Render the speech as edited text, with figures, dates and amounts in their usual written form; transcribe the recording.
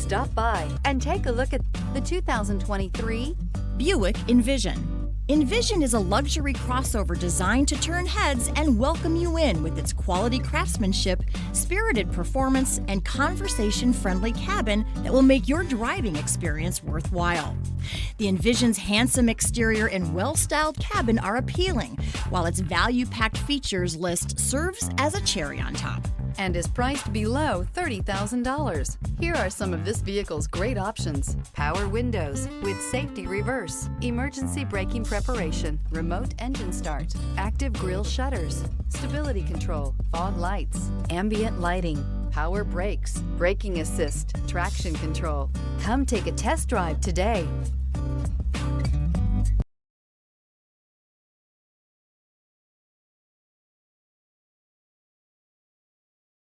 Stop by and take a look at the 2023 Buick Envision. Envision is a luxury crossover designed to turn heads and welcome you in with its quality craftsmanship, spirited performance, and conversation-friendly cabin that will make your driving experience worthwhile. The Envision's handsome exterior and well-styled cabin are appealing, while its value-packed features list serves as a cherry on top. and is priced below $30,000. Here are some of this vehicle's great options: power windows with safety reverse, emergency braking preparation, remote engine start, active grille shutters, stability control, fog lights, ambient lighting, power brakes, braking assist, traction control. Come take a test drive today.